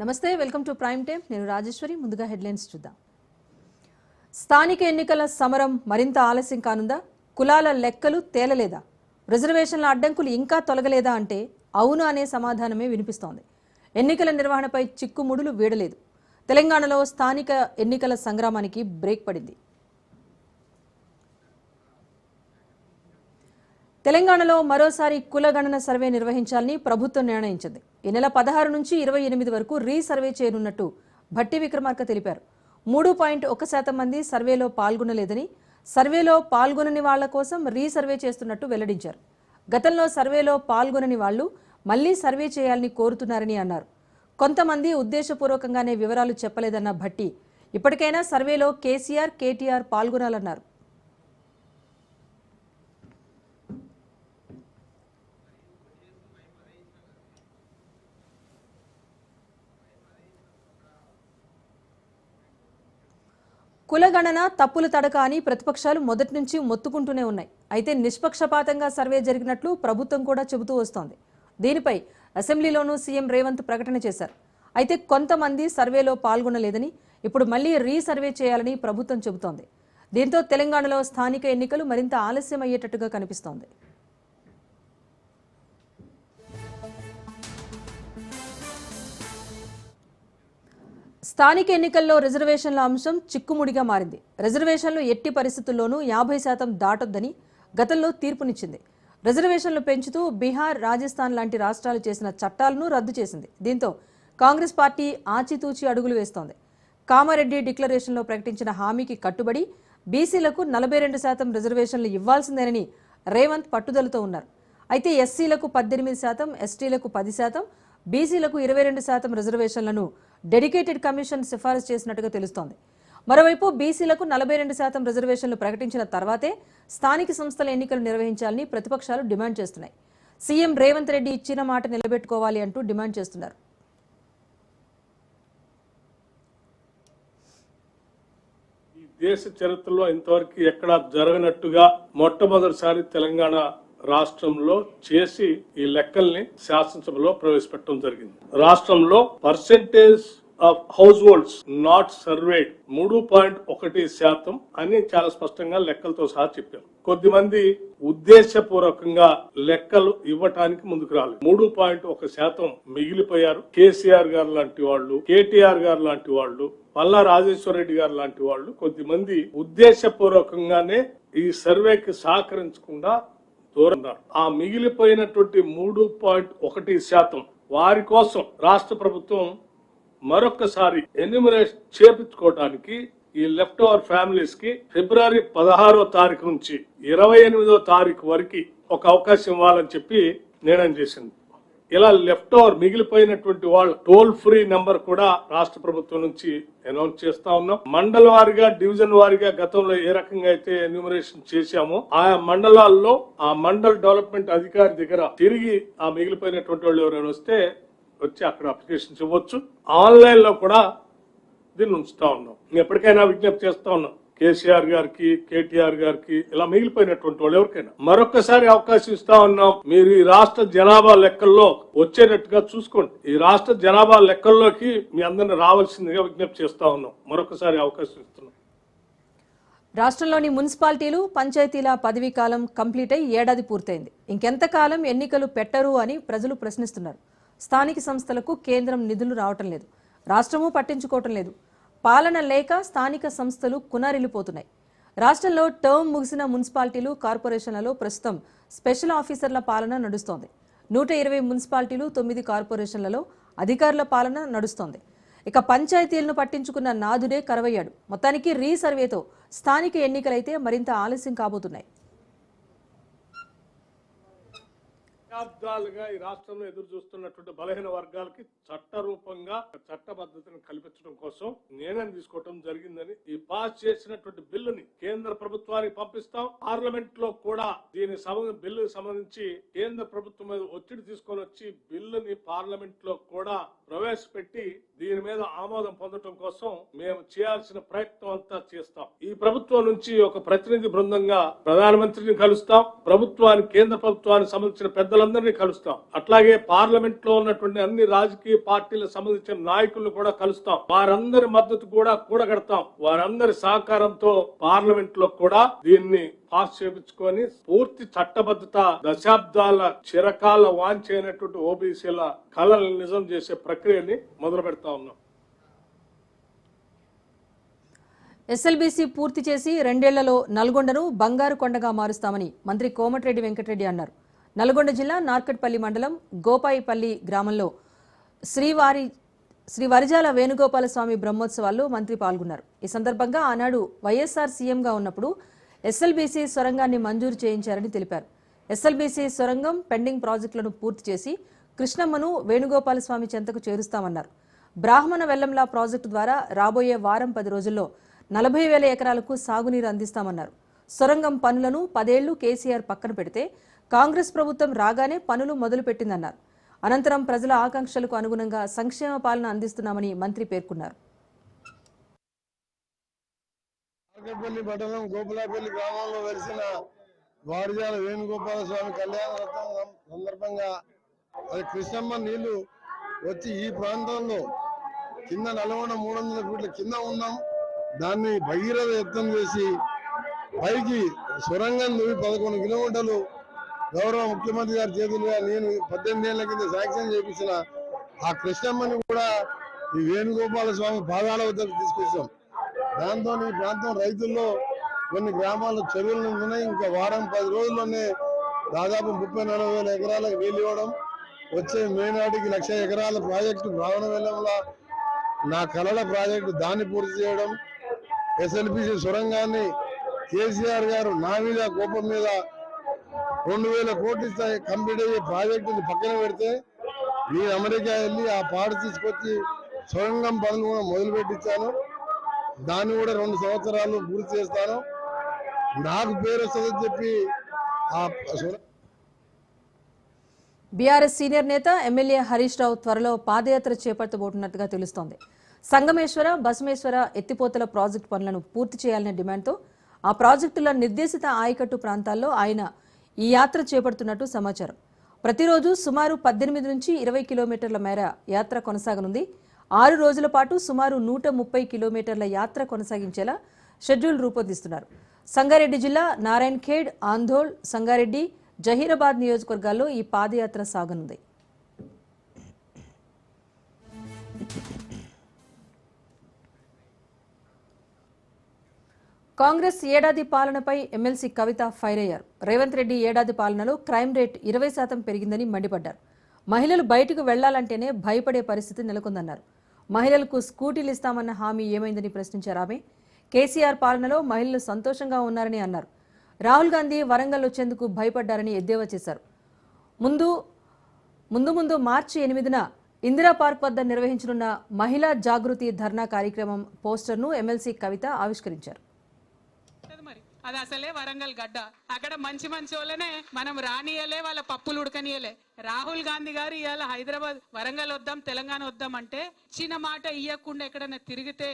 నమస్తే, welcome to prime time. నేను రాజేశ్వరి. ముందుగా హెడ్లైన్స్ చూద్దాం. స్థానిక ఎన్నికల సమరం మరింత ఆలస్యం కానుందా? కులాల లెక్కలు తేలలేదా? రిజర్వేషన్ల అడ్డంకులు ఇంకా తొలగలేదా అంటే అవును అనే సమాధానమే వినిపిస్తోంది. ఎన్నికల నిర్వహణపై చిక్కుముడులు వీడలేదు. తెలంగాణలో స్థానిక ఎన్నికల సంగ్రామానికి బ్రేక్ పడింది. తెలంగాణలో మరోసారి కులగణన సర్వే నిర్వహించాలని ప్రభుత్వం నిర్ణయించింది. ఈ నెల 16 నుంచి 28 వరకు రీసర్వే చేయనున్నట్టు భట్టి విక్రమార్క తెలిపారు. 3.1% మంది సర్వేలో పాల్గొనలేదని, సర్వేలో పాల్గొనని వాళ్ల కోసం రీసర్వే చేస్తున్నట్టు వెల్లడించారు. గతంలో సర్వేలో పాల్గొనని వాళ్లు మళ్లీ సర్వే చేయాలని కోరుతున్నారని అన్నారు. కొంతమంది ఉద్దేశపూర్వకంగానే వివరాలు చెప్పలేదన్న భట్టి ఇప్పటికైనా సర్వేలో కేసీఆర్, కేటీఆర్ పాల్గొనాలన్నారు. కులగణన తప్పులు తడక అని ప్రతిపక్షాలు మొదటి నుంచి మొత్తుకుంటూనే ఉన్నాయి. అయితే నిష్పక్షపాతంగా సర్వే జరిగినట్లు ప్రభుత్వం కూడా చెబుతూ వస్తోంది. దీనిపై అసెంబ్లీలోనూ సీఎం రేవంత్ ప్రకటన చేశారు. అయితే కొంతమంది సర్వేలో పాల్గొనలేదని, ఇప్పుడు మళ్లీ రీసర్వే చేయాలని ప్రభుత్వం చెబుతోంది. దీంతో తెలంగాణలో స్థానిక ఎన్నికలు మరింత ఆలస్యం అయ్యేటట్టుగా కనిపిస్తోంది. స్థానిక ఎన్నికల్లో రిజర్వేషన్ల అంశం చిక్కుముడిగా మారింది. రిజర్వేషన్లు ఎట్టి పరిస్థితుల్లోనూ 50% దాటొద్దని గతంలో తీర్పునిచ్చింది. రిజర్వేషన్లు పెంచుతూ బీహార్, రాజస్థాన్ లాంటి రాష్ట్రాలు చేసిన చట్టాలను రద్దు చేసింది. దీంతో కాంగ్రెస్ పార్టీ ఆచితూచి అడుగులు వేస్తోంది. కామారెడ్డి డిక్లరేషన్లో ప్రకటించిన హామీకి కట్టుబడి బీసీలకు 42% రిజర్వేషన్లు ఇవ్వాల్సిందేనని రేవంత్ పట్టుదలతో ఉన్నారు. అయితే ఎస్సీలకు 18%, ఎస్టీలకు 10%, బీసీలకు 22% రిజర్వేషన్లను డెడికేటెడ్ కమిషన్ సిఫారసు చేసినట్టుగా తెలుస్తోంది. మరోవైపు బీసీలకు 42% రిజర్వేషన్లు ప్రకటించిన తర్వాతే స్థానిక సంస్థల ఎన్నికలు నిర్వహించాలని ప్రతిపక్షాలు డిమాండ్ చేస్తున్నాయి. సీఎం రేవంత్ రెడ్డి ఇచ్చిన మాట నిలబెట్టుకోవాలి అంటూ డిమాండ్ చేస్తున్నారు. ఈ దేశ చరిత్రలో ఇంతవరకు ఎక్కడా జరగనట్టుగా మొట్టమొదటిసారి తెలంగాణ రాష్ట్రంలో చేసి ఈ లెక్కల్ని శాసనసభలో ప్రవేశపెట్టడం జరిగింది. రాష్ట్రంలో percentage of house holds not surveyed 3.1% అని చాలా స్పష్టంగా లెక్కలతో సహా చెప్పారు. కొద్దిమంది ఉద్దేశపూర్వకంగా లెక్కలు ఇవ్వటానికి ముందుకు రాలేదు. 3.1% మిగిలిపోయారు. కేసీఆర్ గారు లాంటి వాళ్ళు, కేటీఆర్ గారు లాంటి వాళ్ళు, పల్లా రాజేశ్వర రెడ్డి గారు లాంటి వాళ్ళు కొద్దిమంది ఉద్దేశపూర్వకంగానే ఈ సర్వేకి సహకరించకుండా ఆ మిగిలిపోయినటువంటి 3.1% వారి కోసం రాష్ట్ర ప్రభుత్వం మరొకసారి ఎన్యూమరేషన్ చేపించుకోవడానికి ఈ లెఫ్ట్ ఓవర్ ఫ్యామిలీస్ కి ఫిబ్రవరి 16వ తారీఖు నుంచి 28వ తారీఖు వరకు ఒక అవకాశం ఇవ్వాలని చెప్పి నిర్ణయం చేసింది. ఇలా లెఫ్ట్ ఓవర్ మిగిలిపోయినటువంటి వాళ్ళ టోల్ ఫ్రీ నెంబర్ కూడా రాష్ట్ర ప్రభుత్వం నుంచి అనౌన్స్ చేస్తా ఉన్నాం. మండల వారిగా, డివిజన్ వారిగా గతంలో ఏ రకంగా అయితే ఎన్యూమరేషన్ చేశామో ఆయా మండలాల్లో ఆ మండల్ డెవలప్మెంట్ అధికారి దగ్గర తిరిగి ఆ మిగిలిపోయినటువంటి వాళ్ళు ఎవరైనా వస్తే వచ్చి అక్కడ అప్లికేషన్స్ ఇవ్వచ్చు. ఆన్లైన్ లో కూడా దీన్ని ఉంచుతా ఉన్నాం. ఎప్పటికైనా విజ్ఞప్తి చేస్తా ఉన్నాం కేసీఆర్ గారికి, కేటీఆర్ గారికి, ఇలా మిగిలిపోయినటువంటి వాళ్ళు ఎవరికైనా మరొకసారి అవకాశం ఇస్తా ఉన్నాం. మీరు ఈ రాష్ట్ర జనాభా లెక్కల్లో వచ్చేటట్టుగా చూసుకోండి. ఈ రాష్ట్ర జనాభా లెక్కల్లోకి మీ అందరిని రావాల్సిందిగా విజ్ఞప్తి చేస్తా ఉన్నాం. మరొకసారి అవకాశం ఇస్తున్నాం. రాష్ట్రంలోని మున్సిపాలిటీలు, పంచాయతీల పదవీ కాలం కంప్లీట్ అయి ఏడాది పూర్తయింది. ఇంకెంతకాలం ఎన్నికలు పెట్టరు అని ప్రజలు ప్రశ్నిస్తున్నారు. స్థానిక సంస్థలకు కేంద్రం నిధులు రావటం లేదు, రాష్ట్రము పట్టించుకోవటం లేదు. పాలన లేక స్థానిక సంస్థలు కునారిల్లిపోతున్నాయి. రాష్ట్రంలో టర్మ్ ముగిసిన మున్సిపాలిటీలు, కార్పొరేషన్లలో ప్రస్తుతం స్పెషల్ ఆఫీసర్ల పాలన నడుస్తోంది. 120 మున్సిపాలిటీలు, 9 కార్పొరేషన్లలో అధికారుల పాలన నడుస్తోంది. ఇక పంచాయతీలను పట్టించుకున్న నాదుడే కరవయ్యాడు. మొత్తానికి రీసర్వేతో స్థానిక ఎన్నికలైతే మరింత ఆలస్యం కాబోతున్నాయి. దశాబ్దాలుగా ఈ రాష్ట్రంలో ఎదురు చూస్తున్నటువంటి బలహీన వర్గాలకి చట్టరూపంగా చట్టబద్ధతను కల్పించడం కోసం నిర్ణయం తీసుకోవడం జరిగిందని, ఈ పాస్ చేసినటువంటి బిల్లుని కేంద్ర ప్రభుత్వానికి పంపిస్తాం. పార్లమెంట్ లో కూడా బిల్లుకి సంబంధించి కేంద్ర ప్రభుత్వం మీద ఒత్తిడి తీసుకొని వచ్చి బిల్లుని పార్లమెంట్ లో కూడా ప్రవేశపెట్టి దీని మీద ఆమోదం పొందడం కోసం మేము చేయాల్సిన ప్రయత్నం అంతా చేస్తాం. ఈ ప్రభుత్వం నుంచి ఒక ప్రతినిధి బృందంగా ప్రధానమంత్రిని కలుస్తాం, ప్రభుత్వానికి కేంద్ర ప్రభుత్వానికి సంబంధించిన పెద్దలందరినీ కలుస్తాం, అట్లాగే పార్లమెంట్ లో ఉన్నటువంటి అన్ని రాజకీయ పార్టీలకు సంబంధించిన నాయకులను కూడా కలుస్తాం. వారందరి మద్దతు కూడా కూడగడతాం. వారందరి సహకారంతో పార్లమెంట్ లో కూడా దీన్ని పాస్ చేయించుకొని పూర్తి చట్టబద్ధత దశాబ్దాల చిరకాల వాంఛైనటువంటి ఓబీసీల కళలను నిజం చేసే ప్రక్రియని మొదలు పెడతా ఉన్నాం. ఎస్ఎల్బీసీ పూర్తి చేసి 2 ఏళ్లలో నల్గొండను బంగారు కొండగా మారుస్తామని మంత్రి కోమటిరెడ్డి వెంకటరెడ్డి అన్నారు. నల్గొండ జిల్లా నార్కట్పల్లి మండలం గోపాయిపల్లి గ్రామంలో శ్రీ వరిజాల వేణుగోపాల స్వామి బ్రహ్మోత్సవాల్లో మంత్రి పాల్గొన్నారు. ఈ సందర్భంగా ఆనాడు వైఎస్ఆర్ సీఎంగా ఉన్నప్పుడు ఎస్ఎల్బీసీ సొరంగాన్ని మంజూరు చేయించారని తెలిపారు. ఎస్ఎల్బీసీ సొరంగం పెండింగ్ ప్రాజెక్టులను పూర్తి చేసి కృష్ణమ్మను వేణుగోపాల స్వామి చెంతకు చేరుస్తామన్నారు. బ్రాహ్మణ వెల్లంలా ప్రాజెక్టు ద్వారా రాబోయే వారం 10 రోజుల్లో 40,000 ఎకరాలకు సాగునీరు అందిస్తామన్నారు. సొరంగం పనులను 10 ఏళ్లు కేసీఆర్ పక్కన పెడితే కాంగ్రెస్ ప్రభుత్వం రాగానే పనులు మొదలుపెట్టిందన్నారు. అనంతరం ప్రజల ఆకాంక్షలకు అనుగుణంగా సంక్షేమ పాలన అందిస్తున్నామని మంత్రి పేర్కొన్నారు. నార్కట్పల్లి మండలం గోపులాపల్లి గ్రామంలో వెలిసిన వారిజాల వేణుగోపాల స్వామి కళ్యాణ రథం సందర్భంగా అది కృష్ణమ్మ నీళ్లు వచ్చి ఈ ప్రాంతంలో కింద నల్గొండ 300 ఫీట్ల కింద ఉన్నాం. దాన్ని భగీరథ యత్నం చేసి పైకి సొరంగం 11 కిలోమీటర్లు గౌరవ ముఖ్యమంత్రి గారి చేతులుగా నేను 18 ఏళ్ల కింద శాంక్షన్ చేయించిన ఆ కృష్ణమ్మని కూడా ఈ వేణుగోపాల స్వామి పాదాల వద్దకు తీసుకొచ్చాం. దాంతో ఈ ప్రాంతం రైతుల్లో కొన్ని గ్రామాల్లో చెరువులు ఉన్నాయి. ఇంకా వారం 10 రోజుల్లోనే దాదాపు 30-40 ఎకరాలకు నీళ్ళు ఇవ్వడం, వచ్చే మే నాటికి 1,00,000 ఎకరాల ప్రాజెక్టు బ్రాహ్మణ వెల్లంలా నా కళల ప్రాజెక్టు దాన్ని పూర్తి చేయడం, ఎస్ఎల్బీసీ సొరంగాన్ని కేసీఆర్ గారు నా మీద కోపం మీద 2,000 కోట్లు కంప్లీట్ అయ్యే ప్రాజెక్టుని పక్కన పెడితే నేను అమెరికా వెళ్ళి ఆ పాడు తీసుకొచ్చి సొరంగం పనులు కూడా మొదలు పెట్టించాను. దాన్ని కూడా 2 సంవత్సరాలు పూర్తి చేస్తాను. నాకు పేరు వస్తుందని చెప్పి బీఆర్ఎస్ సీనియర్ నేత ఎమ్మెల్యే హరీష్ రావు త్వరలో పాదయాత్ర చేపట్టబోతున్నట్టుగా తెలుస్తోంది. సంగమేశ్వర, బసమేశ్వర ఎత్తిపోతల ప్రాజెక్టు పనులను పూర్తి చేయాలనే డిమాండ్తో ఆ ప్రాజెక్టుల నిర్దేశిత ఆయకట్టు ప్రాంతాల్లో ఆయన ఈ యాత్ర చేపడుతున్నట్టు సమాచారం. ప్రతిరోజు సుమారు 18 నుంచి 20 కిలోమీటర్ల మేర యాత్ర కొనసాగనుంది. 6 రోజుల పాటు సుమారు 130 కిలోమీటర్ల యాత్ర కొనసాగించేలా షెడ్యూల్ రూపొందిస్తున్నారు. సంగారెడ్డి జిల్లా నారాయణఖేడ్, ఆంధోళ్, సంగారెడ్డి, జహీరాబాద్ నియోజకవర్గాల్లో ఈ పాదయాత్ర సాగనుంది. కాంగ్రెస్ ఏడాది పాలనపై ఎమ్మెల్సీ కవిత ఫైర్ అయ్యారు. రేవంత్ రెడ్డి ఏడాది పాలనలో క్రైమ్ రేట్ 20% పెరిగిందని మండిపడ్డారు. మహిళలు బయటకు వెళ్లాలంటేనే భయపడే పరిస్థితి నెలకొందన్నారు. మహిళలకు స్కూటీలు ఇస్తామన్న హామీ ఏమైందని ప్రశ్నించారు ఆమె. కేసీఆర్ పాలనలో మహిళలు సంతోషంగా ఉన్నారని అన్నారు. రాహుల్ గాంధీ వరంగల్ వచ్చేందుకు భయపడ్డారని ఎద్దేవా చేశారు. ముందు మార్చి 8న ఇందిరా పార్క్ వద్ద నిర్వహించనున్న మహిళా జాగృతి ధర్నా కార్యక్రమం పోస్టర్ను ఎమ్మెల్సీ కవిత ఆవిష్కరించారు. అది అసలే వరంగల్ గడ్డ. అక్కడ మంచి వాళ్ళనే మనం రానియలే, వాళ్ళ పప్పులు ఉడకనియలే. రాహుల్ గాంధీ గారు ఇవాళ హైదరాబాద్ వరంగల్ వద్దాం, తెలంగాణ వద్దాం అంటే చిన్న మాట ఇయ్యకుండా ఎక్కడన్నా తిరిగితే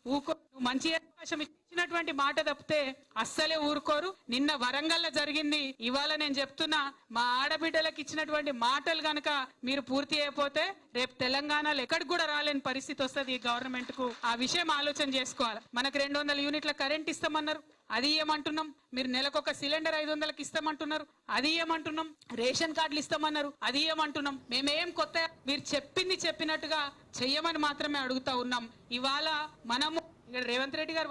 ఊకో. మంచి అవకాశం ఇచ్చినటువంటి మాట తప్పితే అస్సలే ఊరుకోరు. నిన్న వరంగల్ జరిగింది, ఇవాళ నేను చెప్తున్నా, మా ఆడబిడ్డలకు ఇచ్చినటువంటి మాటలు గనక మీరు పూర్తి అయిపోతే రేపు తెలంగాణలో ఎక్కడికి కూడా రాలేని పరిస్థితి వస్తుంది ఈ గవర్నమెంట్ కు. ఆ విషయం ఆలోచన చేసుకోవాలి. మనకు 200 యూనిట్ల కరెంట్ ఇస్తామన్నారు, అది ఏమంటున్నాం. మీరు నెలకొక సిలిండర్ 500కి ఇస్తామంటున్నారు, అది ఏమంటున్నాం. రేషన్ కార్డులు ఇస్తామన్నారు, అది ఏమంటున్నాం. మేమేం కొత్త, మీరు చెప్పింది చెప్పినట్టుగా చెయ్యమని మాత్రమే అడుగుతా ఉన్నాం. ఇవాళ మనము రేవంత్ రెడ్డి గారు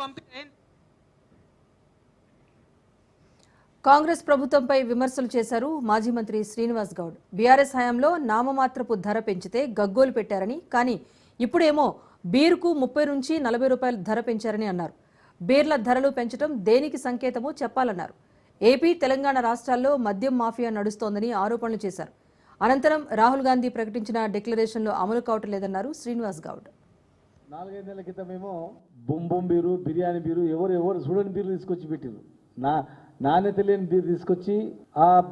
కాంగ్రెస్ ప్రభుత్వంపై విమర్శలు చేశారు మాజీ మంత్రి శ్రీనివాస్ గౌడ్. బీఆర్ఎస్ హయాంలో నామమాత్రపు ధర పెంచితే గగ్గోలు పెట్టారని, కానీ ఇప్పుడేమో బీరుకు 30 నుంచి 40 రూపాయల ధర పెంచారని అన్నారు. బీర్ల ధరలు పెంచడం దేనికి సంకేతమో చెప్పాలన్నారు. ఏపీ, తెలంగాణ రాష్ట్రాల్లో మద్యం మాఫియా నడుస్తోందని ఆరోపణలు చేశారు. అనంతరం రాహుల్ గాంధీ ప్రకటించిన డిక్లరేషన్లు అమలు కావటం లేదన్నారు శ్రీనివాస్ గౌడ్. 4-5 నెలల క్రితమేమో బొంబొం బీరు, బిర్యానీ బీరు, ఎవరు చూడని బీర్లు తీసుకొచ్చి పెట్టారు. నాణ్యత లేని బీరు తీసుకొచ్చి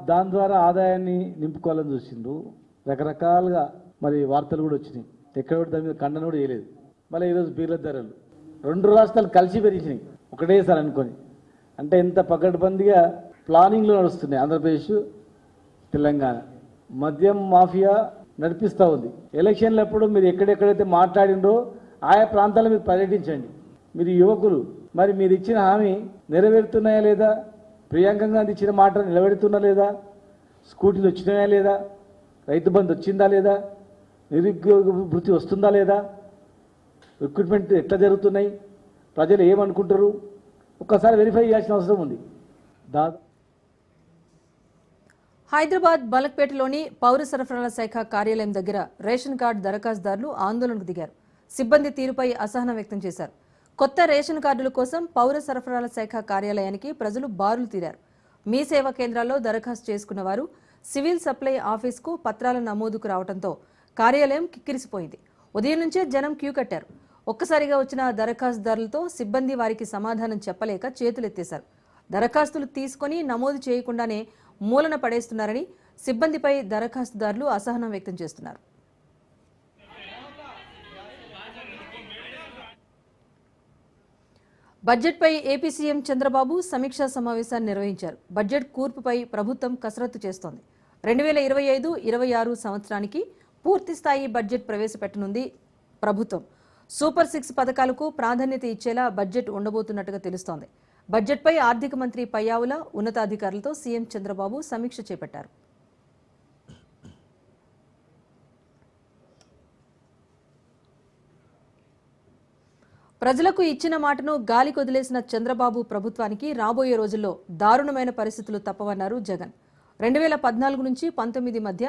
దాని ద్వారా ఆదాయాన్ని నింపుకోవాలని చూసిండ్రు. రకరకాలుగా మరి వార్తలు కూడా వచ్చినాయి. ఎక్కడ కూడా దాని మీద ఖండన కూడా చేయలేదు. మళ్ళీ ఈరోజు బీర్ల ధరలు 2 రాష్ట్రాలు కలిసి పెరిగినాయి ఒకటేసారి అనుకొని. అంటే ఎంత పకడ్బందీగా ప్లానింగ్లో నడుస్తున్నాయి ఆంధ్రప్రదేశ్ తెలంగాణ. మద్యం మాఫియా నడిపిస్తూ ఉంది. ఎలక్షన్లప్పుడు మీరు ఎక్కడెక్కడైతే మాట్లాడిండ్రో ఆయా ప్రాంతాల్లో మీరు పర్యటించండి. మీరు యువకులు, మరి మీరు ఇచ్చిన హామీ నెరవేరుతున్నాయా లేదా? ప్రియాంక గాంధీ ఇచ్చిన మాట నిలబెడుతున్నా లేదా? స్కూటీలు వచ్చినాయా లేదా? రైతు బంధు వచ్చిందా లేదా? నిరుద్యోగ వృత్తి వస్తుందా లేదా? రిక్రూట్మెంట్ ఎట్లా జరుగుతున్నాయి? ప్రజలు ఏమనుకుంటారు? ఒక్కసారి వెరిఫై చేయాల్సిన అవసరం ఉంది. హైదరాబాద్ బలక్పేటలోని పౌర సరఫరాల శాఖ కార్యాలయం దగ్గర రేషన్ కార్డు దరఖాస్తుదారులు ఆందోళనకు దిగారు. సిబ్బంది తీరుపై అసహనం వ్యక్తం చేశారు. కొత్త రేషన్ కార్డుల కోసం పౌర సరఫరాల శాఖ కార్యాలయానికి ప్రజలు బారులు తీరారు. మీ సేవా కేంద్రాల్లో దరఖాస్తు చేసుకున్న వారు సివిల్ సప్లై ఆఫీస్కు పత్రాల నమోదుకు రావడంతో కార్యాలయం కిక్కిరిసిపోయింది. ఉదయం నుంచే జనం క్యూ కట్టారు. ఒక్కసారిగా వచ్చిన దరఖాస్తుదారులతో సిబ్బంది వారికి సమాధానం చెప్పలేక చేతులెత్తేశారు. దరఖాస్తులు తీసుకొని నమోదు చేయకుండానే మూలన పడేస్తున్నారని సిబ్బందిపై దరఖాస్తుదారులు అసహనం వ్యక్తం చేస్తున్నారు. బడ్జెట్పై ఏపీ సీఎం చంద్రబాబు సమీక్షా సమావేశాన్ని నిర్వహించారు. బడ్జెట్ కూర్పుపై ప్రభుత్వం కసరత్తు చేస్తోంది. 2025-26 సంవత్సరానికి పూర్తిస్థాయి బడ్జెట్ ప్రవేశపెట్టనుంది ప్రభుత్వం. సూపర్ 6 పథకాలకు ప్రాధాన్యత ఇచ్చేలా బడ్జెట్ ఉండబోతున్నట్టుగా తెలుస్తోంది. బడ్జెట్పై ఆర్థిక మంత్రి పయ్యావుల ఉన్నతాధికారులతో సీఎం చంద్రబాబు సమీక్ష చేపట్టారు. ప్రజలకు ఇచ్చిన మాటను గాలికి వదిలేసిన చంద్రబాబు ప్రభుత్వానికి రాబోయే రోజుల్లో దారుణమైన పరిస్థితులు తప్పవన్నారు జగన్. 2014 నుంచి 19 మధ్య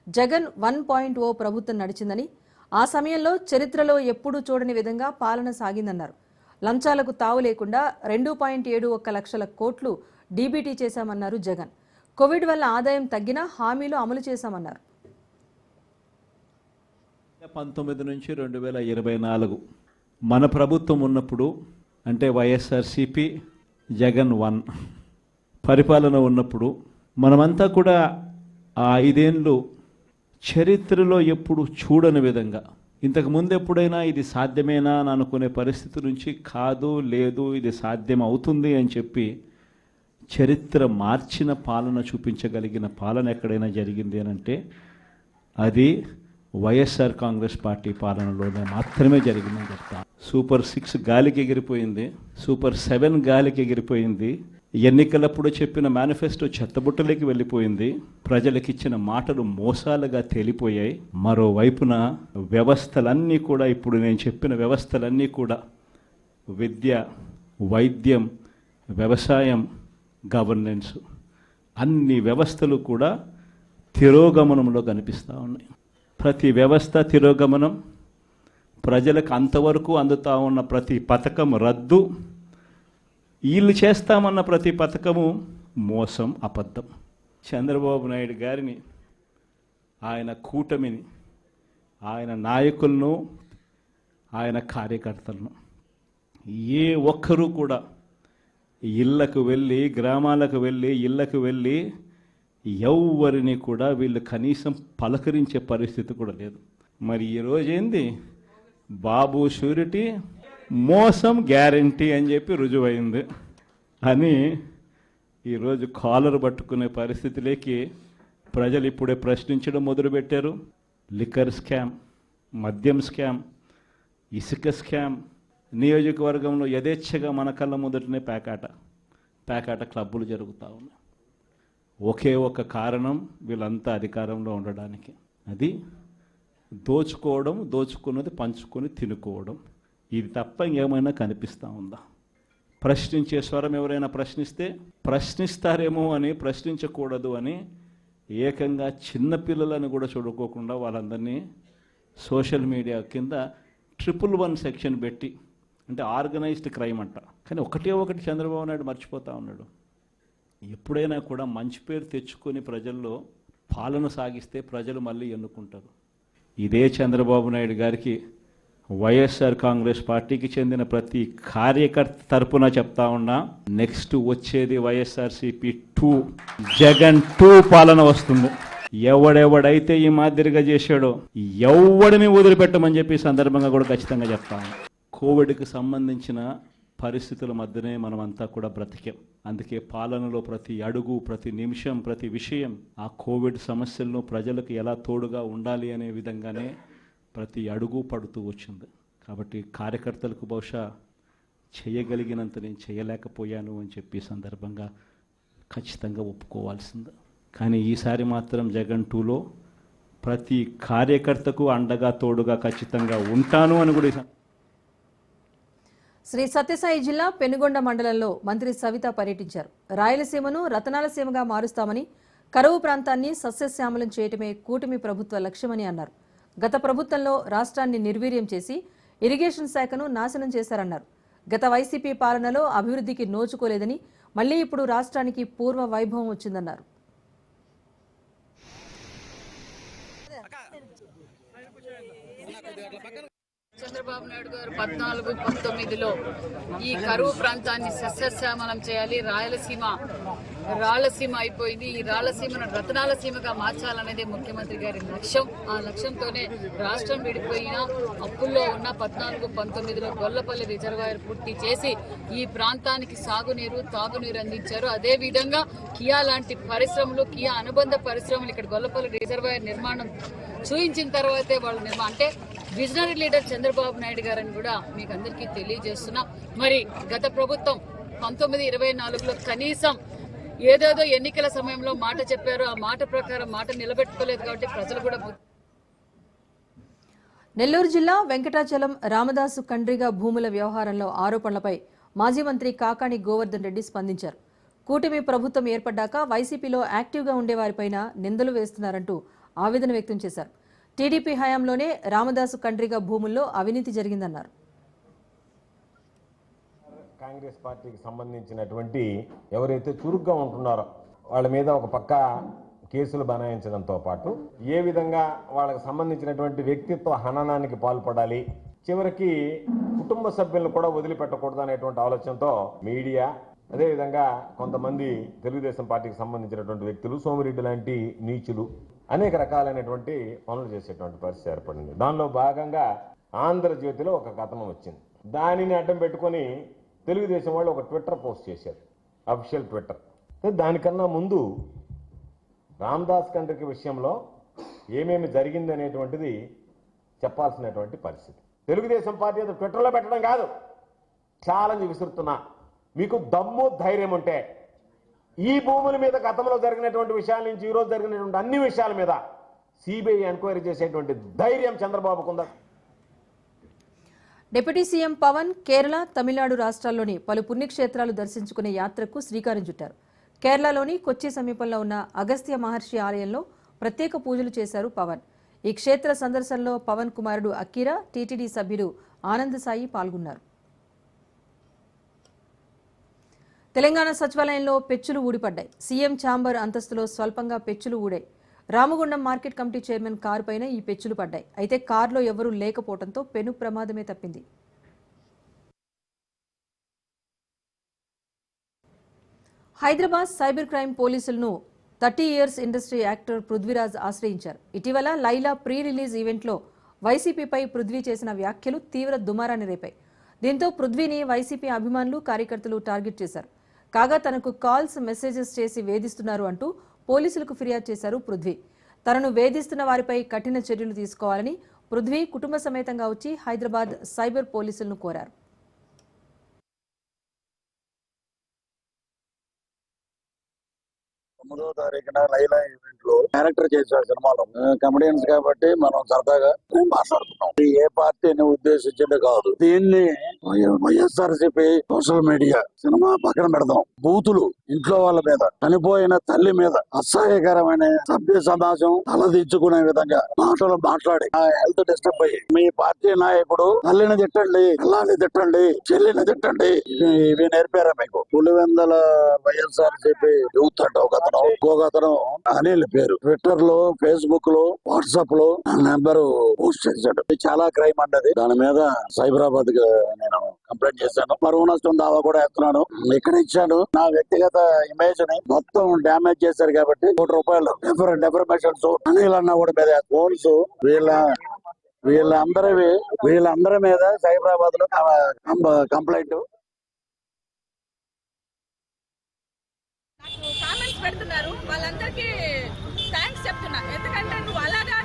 జగన్ 1.0 ప్రభుత్వం నడిచిందని, ఆ సమయంలో చరిత్రలో ఎప్పుడూ చూడని విధంగా పాలన సాగిందన్నారు. లంచాలకు తావు లేకుండా 2.71 లక్షల కోట్లు డీబీటీ చేశామన్నారు జగన్. కోవిడ్ వల్ల ఆదాయం తగ్గినా హామీలు అమలు చేశామన్నారు. 19 నుంచి 2024 మన ప్రభుత్వం ఉన్నప్పుడు, అంటే వైఎస్ఆర్సిపి జగన్ 1 పరిపాలన ఉన్నప్పుడు మనమంతా కూడా ఆ 5 ఏళ్ళు చరిత్రలో ఎప్పుడు చూడని విధంగా, ఇంతకుముందు ఎప్పుడైనా ఇది సాధ్యమేనా అని అనుకునే పరిస్థితి నుంచి కాదు, లేదు, ఇది సాధ్యం అవుతుంది అని చెప్పి చరిత్ర మార్చిన పాలన చూపించగలిగిన పాలన ఎక్కడైనా జరిగింది అని అంటే అది వైఎస్ఆర్ కాంగ్రెస్ పార్టీ పాలనలోనే మాత్రమే జరిగిందని చెప్తాను. సూపర్ 6 గాలికి ఎగిరిపోయింది, సూపర్ 7 గాలికి ఎగిరిపోయింది. ఎన్నికలప్పుడు చెప్పిన మేనిఫెస్టో చెత్తబుట్టలోకి వెళ్ళిపోయింది. ప్రజలకిచ్చిన మాటలు మోసాలుగా తేలిపోయాయి. మరోవైపున వ్యవస్థలన్నీ కూడా, ఇప్పుడు నేను చెప్పిన వ్యవస్థలన్నీ కూడా, విద్య, వైద్యం, వ్యవసాయం, గవర్నెన్స్, అన్ని వ్యవస్థలు కూడా తిరోగమనంలో కనిపిస్తూ ఉన్నాయి. ప్రతి వ్యవస్థ తిరోగమనం, ప్రజలకు అంతవరకు అందుతూ ఉన్న ప్రతి పథకం రద్దు, వీళ్ళు చేస్తామన్న ప్రతి పథకము మోసం, అబద్ధం. చంద్రబాబు నాయుడు గారిని, ఆయన కూటమిని, ఆయన నాయకులను, ఆయన కార్యకర్తలను ఏ ఒక్కరూ కూడా ఇళ్లకు వెళ్ళి, గ్రామాలకు వెళ్ళి, ఇళ్లకు వెళ్ళి ఎవరిని కూడా వీళ్ళు కనీసం పలకరించే పరిస్థితి కూడా లేదు. మరి ఈరోజు ఏంది, బాబు షూరిటీ, మోసం గ్యారంటీ అని చెప్పి రుజువైంది అని ఈరోజు కాలర్ పట్టుకునే పరిస్థితిలోకి ప్రజలు ఇప్పుడే ప్రశ్నించడం మొదలుపెట్టారు. లిక్కర్ స్కామ్, మద్యం స్కామ్, ఇసుక స్కామ్, నియోజకవర్గంలో యథేచ్ఛగా మన కళ్ళ మొదటనే పేకాట క్లబ్బులు జరుగుతూ ఉన్నాయి. ఒకే ఒక కారణం, వీళ్ళంతా అధికారంలో ఉండడానికి, అది దోచుకోవడం, దోచుకున్నది పంచుకొని తినుకోవడం. ఇది తప్ప ఇంకేమైనా కనిపిస్తూ ఉందా? ప్రశ్నించే స్వరం ఎవరైనా ప్రశ్నిస్తే ప్రశ్నిస్తారేమో అని, ప్రశ్నించకూడదు అని ఏకంగా చిన్నపిల్లలను కూడా చూడుకోకుండా వాళ్ళందరినీ సోషల్ మీడియా కింద 111 సెక్షన్ పెట్టి, అంటే ఆర్గనైజ్డ్ క్రైమ్ అంట. కానీ ఒకటి చంద్రబాబు నాయుడు మర్చిపోతూ ఉన్నాడు. ఎప్పుడైనా కూడా మంచి పేరు తెచ్చుకొని ప్రజల్లో పాలన సాగిస్తే ప్రజలు మళ్ళీ ఎన్నుకుంటారు. ఇదే చంద్రబాబు నాయుడు గారికి వైఎస్ఆర్ కాంగ్రెస్ పార్టీకి చెందిన ప్రతి కార్యకర్త తరపున చెప్తా ఉన్నా, నెక్స్ట్ వచ్చేది వైఎస్ఆర్సిపి 2, జగన్ 2 పాలన వస్తుంది. ఎవడెవడైతే ఈ మాదిరిగా చేశాడో ఎవడిని వదిలిపెట్టమని చెప్పి ఈ సందర్భంగా కూడా ఖచ్చితంగా చెప్తాను. కోవిడ్కి సంబంధించిన పరిస్థితుల మధ్యనే మనమంతా కూడా బ్రతికాం. అందుకే పాలనలో ప్రతి అడుగు, ప్రతి నిమిషం, ప్రతి విషయం ఆ కోవిడ్ సమస్యలను ప్రజలకు ఎలా తోడుగా ఉండాలి అనే విధంగానే ప్రతి అడుగు పడుతూ వచ్చింది. కాబట్టి కార్యకర్తలకు బహుశా చేయగలిగినంత నేను చేయలేకపోయాను అని చెప్పి సందర్భంగా ఖచ్చితంగా ఒప్పుకోవాల్సింది. కానీ ఈసారి మాత్రం జగన్ 2లో ప్రతి కార్యకర్తకు అండగా తోడుగా ఖచ్చితంగా ఉంటాను అని కూడా. శ్రీ సత్యసాయి జిల్లా పెనుగొండ మండలంలో మంత్రి సవిత పర్యటించారు. రాయలసీమను రతనాల సీమగా మారుస్తామని, కరువు ప్రాంతాన్ని సస్యశ్యామలం చేయటమే కూటమి ప్రభుత్వ లక్ష్యమని అన్నారు. గత ప్రభుత్వంలో రాష్ట్రాన్ని నిర్వీర్యం చేసి ఇరిగేషన్ శాఖను నాశనం చేశారన్నారు. గత వైసీపీ పాలనలో అభివృద్ధికి నోచుకోలేదని, మళ్లీ ఇప్పుడు రాష్ట్రానికి పూర్వ వైభవం వచ్చిందన్నారు. చంద్రబాబు నాయుడు గారు 14-19లో ఈ కరువు ప్రాంతాన్ని సస్యశ్యామలం చేయాలి, రాళ్లసీమ అయిపోయింది, ఈ రాళ్లసీమను రతనాల సీమగా మార్చాలనేది ముఖ్యమంత్రి గారి లక్ష్యం. ఆ లక్ష్యంతోనే రాష్ట్రం విడిపోయిన అప్పుల్లో ఉన్న 14-19లో గొల్లపల్లి రిజర్వాయర్ పూర్తి చేసి ఈ ప్రాంతానికి సాగునీరు, తాగునీరు అందించారు. అదేవిధంగా కియా లాంటి పరిశ్రమలు, కియా అనుబంధ పరిశ్రమలు ఇక్కడ గొల్లపల్లి రిజర్వాయర్ నిర్మాణం చూయించిన తర్వాతే వాళ్ళు అంటే విజనరీ లీడర్ చంద్రబాబు నాయుడు గారని కూడా మీకు అందరికీ తెలియజేస్తున్నా. మరి గత ప్రభుత్వం 1924లో కనీసం ఏదేదో ఎన్నికల సమయంలో మాట చెప్పారు, ఆ మాట ప్రకారం మాట నిలబెట్టుకోలేదు. కాబట్టి ప్రజలు కూడా. నెల్లూరు జిల్లా వెంకటాచలం రామదాసు కండ్రిగా భూముల వ్యవహారంలో ఆరోపణలపై మాజీ మంత్రి కాకాణి గోవర్ధన్ రెడ్డి స్పందించారు. కూటమి ప్రభుత్వం ఏర్పడ్డాక వైసీపీలో యాక్టివ్గా ఉండేవారిపైన నిందలు వేస్తున్నారంటూ ఆవేదన వ్యక్తం చేశారు. టీడీపీ హయాంలోనే రామదాసు కండ్రిగా భూముల్లో అవినీతి జరిగిందన్నారు. కాంగ్రెస్ పార్టీకి సంబంధించినటువంటి ఎవరైతే చురుగ్గా ఉంటున్నారో వాళ్ళ మీద ఒక పక్క కేసులు బనాయించడంతో పాటు ఏ విధంగా వాళ్ళకి సంబంధించినటువంటి వ్యక్తిత్వ హననానికి పాల్పడాలి, చివరికి కుటుంబ సభ్యులను కూడా వదిలిపెట్టకూడదు అనేటువంటి ఆలోచనతో మీడియా, అదేవిధంగా కొంతమంది తెలుగుదేశం పార్టీకి సంబంధించినటువంటి వ్యక్తులు, సోమిరెడ్డి లాంటి నీచులు అనేక రకాలైనటువంటి పనులు చేసేటువంటి పరిస్థితి ఏర్పడింది. దానిలో భాగంగా ఆంధ్రజ్యోతిలో ఒక కథనం వచ్చింది. దానిని అడ్డం పెట్టుకొని తెలుగుదేశం వాళ్ళు ఒక ట్విట్టర్ పోస్ట్ చేశారు, అఫీషియల్ ట్విట్టర్. దానికన్నా ముందు రామదాస్ కండ్రిక విషయంలో ఏమేమి జరిగింది అనేటువంటిది చెప్పాల్సినటువంటి పరిస్థితి. తెలుగుదేశం పార్టీ అది ట్విట్టర్లో పెట్టడం కాదు, ఛాలెంజ్ విసురుతున్నా. మీకు దమ్ము ధైర్యం ఉంటే ఈ భూముల మీద గతంలో జరిగినటువంటి విషయాల నుంచి ఈ రోజు జరిగినటువంటి అన్ని విషయాల మీద సిబిఐ ఎంక్వైరీ చేసేటువంటి ధైర్యం చంద్రబాబుకు ఉందా? డిప్యూటీ సీఎం పవన్ కేరళ, తమిళనాడు రాష్ట్రాల్లోని పలు పుణ్యక్షేత్రాలు దర్శించుకునే యాత్రకు శ్రీకారం చుట్టారు. కేరళలోని కొచ్చి సమీపంలో ఉన్న అగస్త్య మహర్షి ఆలయంలో ప్రత్యేక పూజలు చేశారు పవన్. ఈ క్షేత్ర సందర్శనలో పవన్ కుమారుడు అక్కీరా, టీటీడీ సభ్యులు ఆనంద్ సాయి పాల్గొన్నారు. తెలంగాణ సచివాలయంలో పెచ్చులు ఊడిపడ్డాయి. సీఎం ఛాంబర్ అంతస్తులో స్వల్పంగా పెచ్చులు ఊడాయి. Ramagundam market committee chairman car పైన ఈ పెచ్చులు పడ్డాయి. అయితే కారులో ఎవరూ లేకపోవడంతో పెను ప్రమాదమే తప్పింది. హైదరాబాద్ సైబర్ క్రైమ్ పోలీసులను 30 ఇయర్స్ ఇండస్ట్రీ యాక్టర్ పృథ్వీరాజ్ ఆశ్రయించారు. ఇటీవల లైలా ప్రీ రిలీజ్ ఈవెంట్లో వైసీపీపై పృథ్వీ చేసిన వ్యాఖ్యలు తీవ్ర దుమారాన్ని రేపాయి. దీంతో పృథ్వీని వైసీపీ అభిమానులు, కార్యకర్తలు టార్గెట్ చేశారు. కాగా తనకు కాల్స్, మెసేజెస్ చేసి వేధిస్తున్నారు అంటూ పోలీసులకు ఫిర్యాదు చేశారు పృథ్వీ. తనను వేధిస్తున్న వారిపై కఠిన చర్యలు తీసుకోవాలని పృథ్వీ కుటుంబ సమేతంగా వచ్చి హైదరాబాద్ సైబర్ పోలీసులను కోరారు. 9వ తారీఖున లైలా ఈవెంట్ లో క్యారెక్టర్ చేశారు సినిమాలో. కమెడియన్స్ కాబట్టి మనం సరదాగా మాట్లాడుతున్నాం. ఏ పార్టీని ఉద్దేశించింది కాదు. దీన్ని వైఎస్ఆర్సీపీ సోషల్ మీడియా సినిమా పక్కన పెడదాం. బూతులు ఇంట్లో వాళ్ళ మీద, చనిపోయిన తల్లి మీద అసహ్యకరమైన సభ్య సమాజం తలదించుకునే విధంగా మాటలు మాట్లాడి ఆ హెల్త్ డిస్టర్బ్ అయ్యి మీ పార్టీ నాయకుడు తల్లిని తిట్టండి, పిల్లాన్ని తిట్టండి, చెల్లిని తిట్టండి, ఇవి నేర్పారా మీకు? పులివెందల వైఎస్ఆర్సీపీ యూత్ అంటే ఒక అతను, ఇంకొక అతను అనిల్ పేరు ట్విట్టర్ లో, ఫేస్బుక్ లో, వాట్సాప్ లో నెంబర్ పోస్ట్ చేశాడు. చాలా క్రైమ్ అండి. దాని మీద సైబరాబాద్ నేను కంప్లైంట్ చేశాను. పరువు నష్టం దావా కూడా వేస్తున్నాను. ఇక్కడ ఇచ్చాను. నా వ్యక్తిగత ఇమేజ్ ని మొత్తం డ్యామేజ్ చేశారు కాబట్టి ₹1 డెఫర్మేషన్స్ అనిల్ అన్న కూడా మీద ఫోన్స్ వీళ్ళందరి మీద సైబరాబాద్ లో కంప్లైంట్. కామెంట్స్ పెడుతున్నారు. వాళ్ళందరికీ థ్యాంక్స్ చెప్తున్నా. ఎందుకంటే నువ్వు ఇలాగా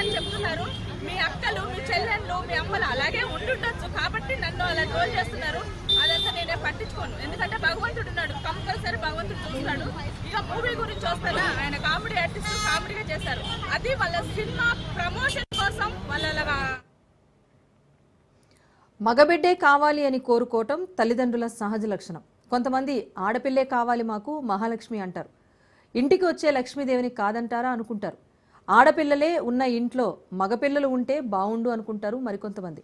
అని చెప్తున్నారు. మీ అక్కలు, మీ చెల్లెళ్ళు, మీ అమ్మలు అలాగే ఉండుండొచ్చు కాబట్టి నన్ను అలా ట్రోల్ చేస్తున్నారు. అదంతా నేనే పట్టించుకోను. ఎందుకంటే భగవంతుడు ఉన్నాడు, కంపల్సరీ భగవంతుడు చూస్తాడు. ఇక మూవీ గురించి వస్తానా, ఆయన కామెడీ ఆర్టిస్ట్ కామెడీగా చేశారు. అది వాళ్ళ సినిమా ప్రమోషన్ కోసం వాళ్ళ మగబిడ్డే కావాలి అని కోరుకోవటం తల్లిదండ్రుల సహజ లక్షణం. కొంతమంది ఆడపిల్లే కావాలి మాకు మహాలక్ష్మి అంటారు. ఇంటికి వచ్చే లక్ష్మీదేవిని కాదంటారా అనుకుంటారు. ఆడపిల్లలే ఉన్న ఇంట్లో మగపిల్లలు ఉంటే బావుండు అనుకుంటారు మరికొంతమంది.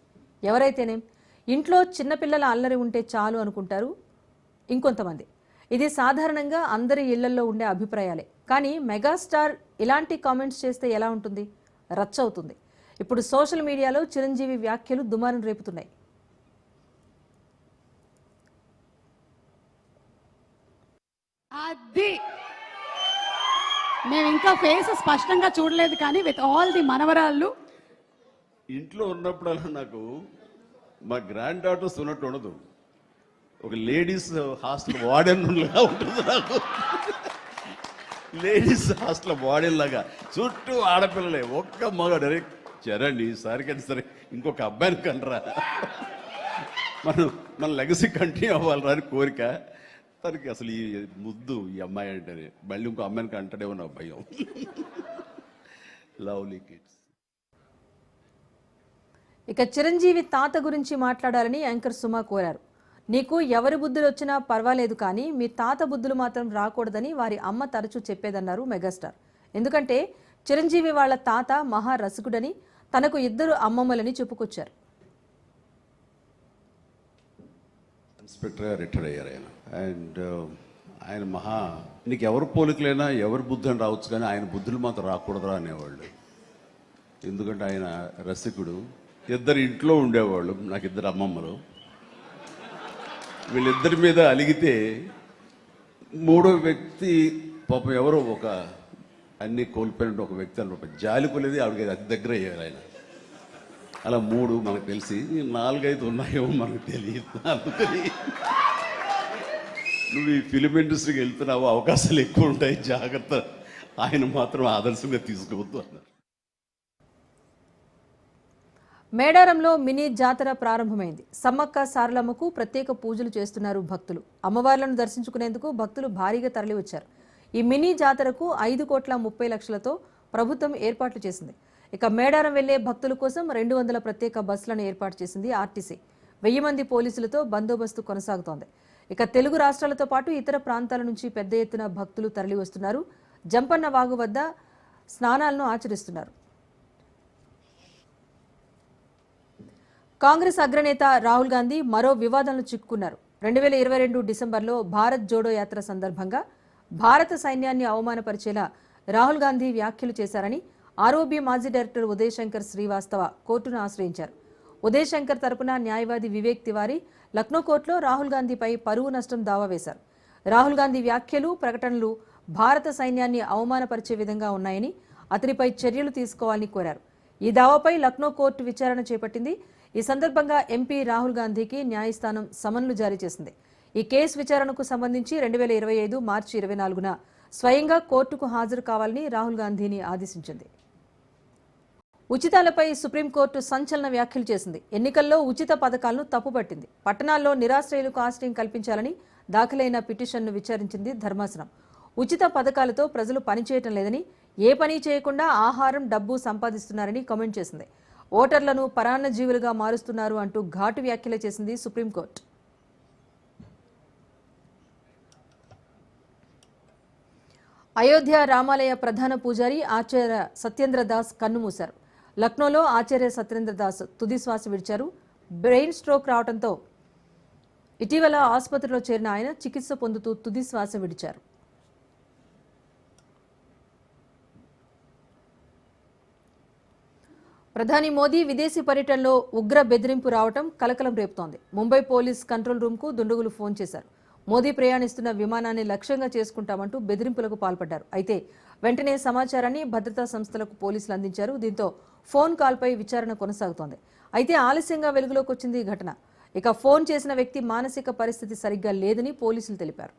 ఎవరైతేనేం ఇంట్లో చిన్నపిల్లల అల్లరి ఉంటే చాలు అనుకుంటారు ఇంకొంతమంది. ఇది సాధారణంగా అందరి ఇళ్లల్లో ఉండే అభిప్రాయాలే. కానీ మెగాస్టార్ ఇలాంటి కామెంట్స్ చేస్తే ఎలా ఉంటుంది? రచ్చ అవుతుంది. ఇప్పుడు సోషల్ మీడియాలో చిరంజీవి వ్యాఖ్యలు దుమారం రేపుతున్నాయి. అది మేము ఇంకా ఫేస్ స్పష్టంగా చూడలేదు, కానీ విత్ ఆల్ ది మనవరాళ్ళు ఇంట్లో ఉన్నప్పుడల్లా నాకు మా గ్రాండ్ డాటర్స్ ఉన్నట్టు ఉండదు. ఒక లేడీస్ హాస్టల్ వార్డెన్ లాగా ఉంటుంది నాకు. లేడీస్ హాస్టల్ వార్డెన్ లాగా చుట్టూ ఆడపిల్లలే, ఒక్క మగ చరణ్ ఈసారికి సరే ఇంకొక అబ్బాయిని కనరా, మన లెగసీ కంటిన్యూ అవ్వాలరా అని కోరిక. తనకి అసలు ఈ ముద్దు ఈ అమ్మాయి అంటేనే మళ్ళీ ఇంకో అమ్మాయిని కంటడేమో నా భయం. Lovely kids. ఇక చిరంజీవి తాత గురించి మాట్లాడాలని యాంకర్ సుమ కోరారు. నీకు ఎవరి బుద్ధులు వచ్చినా పర్వాలేదు, కానీ మీ తాత బుద్ధులు మాత్రం రాకూడదని వారి అమ్మ తరచూ చెప్పేదన్నారు మెగాస్టార్. ఎందుకంటే చిరంజీవి వాళ్ళ తాత మహా రసికుడని, తనకు 2 అమ్మమ్మలని చెప్పుకొచ్చారు. ఇన్స్పెక్టర్గా రిటైర్ అయ్యారు ఆయన. అండ్ ఆయన నీకు ఎవరు పోలికలైనా ఎవరి బుద్ధి అని రావచ్చు, కానీ ఆయన బుద్ధులు మాత్రం రాకూడదురా అనేవాళ్ళు. ఎందుకంటే ఆయన రసికుడు. 2 ఇంట్లో ఉండేవాళ్ళు, నాకు 2 అమ్మమ్మలు. వీళ్ళిద్దరి మీద అలిగితే 3వ వ్యక్తి పాపం ఎవరో ఒక అన్ని కోల్పోయినట్టు ఒక వ్యక్తి అనమాట జాలి కొలేది ఆవిడకి అతి దగ్గర అయ్యారు ఆయన. అలా 3 మనకు తెలిసి 4-5 ఉన్నాయేమో మనకు తెలియదు. అందుకని నువ్వు ఈ ఫిలిం ఇండస్ట్రీకి వెళ్తున్నావు, అవకాశాలు ఎక్కువ ఉంటాయి, జాగ్రత్త, ఆయన మాత్రం ఆదర్శంగా తీసుకోవద్దు అన్నారు. మేడారంలో మినీ జాతర ప్రారంభమైంది. సమ్మక్క సారలమ్మకు ప్రత్యేక పూజలు చేస్తున్నారు భక్తులు. అమ్మవార్లను దర్శించుకునేందుకు భక్తులు భారీగా తరలివచ్చారు. ఈ మినీ జాతరకు 5,30,00,000తో ప్రభుత్వం ఏర్పాట్లు చేసింది. ఇక మేడారం వెళ్లే భక్తుల కోసం 200 ప్రత్యేక బస్సులను ఏర్పాటు చేసింది ఆర్టీసీ. 1000 మంది పోలీసులతో బందోబస్తు కొనసాగుతోంది. ఇక తెలుగు రాష్ట్రాలతో పాటు ఇతర ప్రాంతాల నుంచి పెద్ద ఎత్తున భక్తులు తరలి వస్తున్నారు. జంపన్న వాగు వద్ద స్నానాలను ఆచరిస్తున్నారు. కాంగ్రెస్ అగ్రనేత రాహుల్ గాంధీ మరో వివాదంలో చిక్కుకున్నారు. 2022 డిసెంబర్లో భారత్ జోడో యాత్ర సందర్భంగా భారత సైన్యాన్ని అవమానపరిచేలా రాహుల్ గాంధీ వ్యాఖ్యలు చేశారని ఆర్ఓబీ మాజీ డైరెక్టర్ ఉదయ్ శంకర్ శ్రీవాస్తవ కోర్టును ఆశ్రయించారు. ఉదయ్ శంకర్ తరపున న్యాయవాది వివేక్ తివారీ లక్నో కోర్టులో రాహుల్ గాంధీపై పరువు నష్టం దావా వేశారు. రాహుల్ గాంధీ వ్యాఖ్యలు, ప్రకటనలు భారత సైన్యాన్ని అవమానపరిచే విధంగా ఉన్నాయని, అతనిపై చర్యలు తీసుకోవాలని కోరారు. ఈ దావాపై లక్నో కోర్టు విచారణ చేపట్టింది. ఈ సందర్భంగా ఎంపీ రాహుల్ గాంధీకి న్యాయస్థానం సమన్లు జారీ చేసింది. ఈ కేసు విచారణకు సంబంధించి 2025 మార్చి 24న స్వయంగా కోర్టుకు హాజరు కావాలని రాహుల్ గాంధీని ఆదేశించింది. ఉచితాలపై సుప్రీంకోర్టు సంచలన వ్యాఖ్యలు చేసింది. ఎన్నికల్లో ఉచిత పథకాలను తప్పుపట్టింది. పట్టణాల్లో నిరాశ్రయులకు ఆశ్రయం కల్పించాలని దాఖలైన పిటిషన్ను విచారించింది ధర్మాసనం. ఉచిత పథకాలతో ప్రజలు పనిచేయటం లేదని, ఏ పని చేయకుండా ఆహారం, డబ్బు సంపాదిస్తున్నారని కామెంట్ చేసింది. ఓటర్లను పరాన్న జీవులుగా మారుస్తున్నారు అంటూ ఘాటు వ్యాఖ్యలు చేసింది సుప్రీంకోర్టు. అయోధ్య రామాలయ ప్రధాన పూజారి ఆచార్య సత్యేంద్ర దాస్ కన్నుమూశారు. లక్నోలో ఆచార్య సత్యేంద్ర దాస్ తుది శ్వాస విడిచారు. బ్రెయిన్ స్ట్రోక్ రావడంతో ఇటీవల ఆసుపత్రిలో చేరిన ఆయన చికిత్స పొందుతూ తుది శ్వాస విడిచారు. ప్రధాని మోదీ విదేశీ పర్యటనలో ఉగ్ర బెదిరింపు రావటం కలకలం రేపుతోంది. ముంబై పోలీస్ కంట్రోల్ రూమ్కు దుండగులు ఫోన్ చేశారు. మోదీ ప్రయాణిస్తున్న విమానాన్ని లక్ష్యంగా చేసుకుంటామంటూ బెదిరింపులకు పాల్పడ్డారు. అయితే వెంటనే సమాచారాన్ని భద్రతా సంస్థలకు పోలీసులు అందించారు. దీంతో ఫోన్ కాల్పై విచారణ కొనసాగుతోంది. అయితే ఆలస్యంగా వెలుగులోకి వచ్చింది ఈ ఘటన. ఇక ఫోన్ చేసిన వ్యక్తి మానసిక పరిస్థితి సరిగ్గా లేదని పోలీసులు తెలిపారు.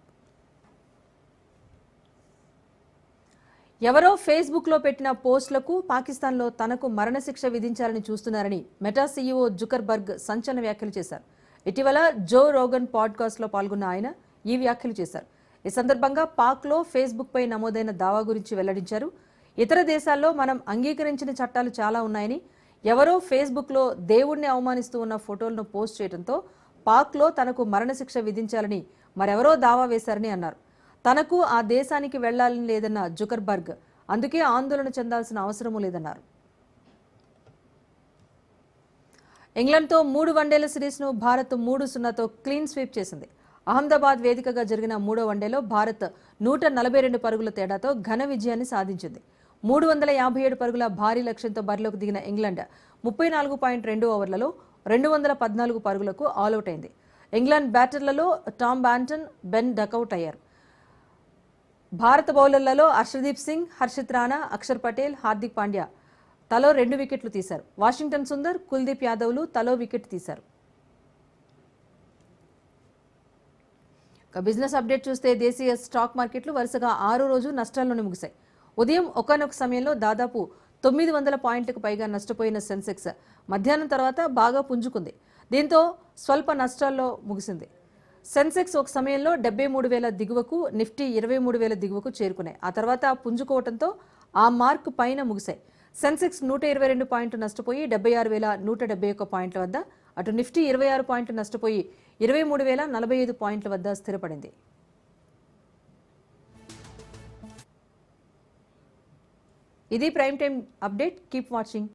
ఎవరో ఫేస్బుక్లో పెట్టిన పోస్టులకు పాకిస్తాన్లో తనకు మరణశిక్ష విధించాలని చూస్తున్నారని మెటా సీఈఓ జుకర్బర్గ్ సంచలన వ్యాఖ్యలు చేశారు. ఇటీవల జో రోగన్ పాడ్కాస్ట్లో పాల్గొన్న ఆయన ఈ వ్యాఖ్యలు చేశారు. ఈ సందర్భంగా పాక్లో ఫేస్బుక్పై నమోదైన దావా గురించి వెల్లడించారు. ఇతర దేశాల్లో మనం అంగీకరించిన చట్టాలు చాలా ఉన్నాయని, ఎవరో ఫేస్బుక్లో దేవుడిని అవమానిస్తూ ఉన్న ఫోటోలను పోస్ట్ చేయడంతో పాక్లో తనకు మరణశిక్ష విధించాలని మరెవరో దావా వేశారని అన్నారు. తనకు ఆ దేశానికి వెళ్లాలని లేదన్న జుకర్బర్గ్ అందుకే ఆందోళన చెందాల్సిన అవసరమూ లేదన్నారు. ఇంగ్లాండ్తో 3 వన్డేల సిరీస్ను భారత్ 3-0తో క్లీన్ స్వీప్ చేసింది. అహ్మదాబాద్ వేదికగా జరిగిన 3వ వన్డేలో భారత్ 142 పరుగుల తేడాతో ఘన విజయాన్ని సాధించింది. 357 పరుగుల భారీ లక్ష్యంతో బరిలోకి దిగిన ఇంగ్లాండ్ 34.2 ఓవర్లలో 214 పరుగులకు ఆలౌట్ అయింది. ఇంగ్లాండ్ బ్యాటర్లలో టామ్ బ్యాంటన్, బెన్ డకౌట్ అయ్యారు. భారత బౌలర్లలో హర్షదీప్ సింగ్, హర్షిత్ రాణా, అక్షర్ పటేల్, హార్దిక్ పాండ్యా తలో 2 వికెట్లు తీశారు. వాషింగ్టన్ సుందర్, కుల్దీప్ యాదవ్లు తలో వికెట్ తీశారు. బిజినెస్ అప్డేట్ చూస్తే దేశీయ స్టాక్ మార్కెట్లు వరుసగా 6వ రోజు నష్టాల్లోనే ముగిశాయి. ఉదయం ఒకానొక సమయంలో దాదాపు 900 పాయింట్లకు పైగా నష్టపోయిన సెన్సెక్స్ మధ్యాహ్నం తర్వాత బాగా పుంజుకుంది. దీంతో స్వల్ప నష్టాల్లో ముగిసింది. సెన్సెక్స్ ఒక సమయంలో 73,000 దిగువకు, నిఫ్టీ 23,000 దిగువకు చేరుకున్నాయి. ఆ తర్వాత పుంజుకోవడంతో ఆ మార్క్ పైన ముగిశాయి. సెన్సెక్స్ 122 పాయింట్లు నష్టపోయి 76,171 పాయింట్ల వద్ద, అటు నిఫ్టీ 26 పాయింట్లు నష్టపోయి 23,045 పాయింట్ల వద్ద స్థిరపడింది. ఇది prime time update. Keep watching.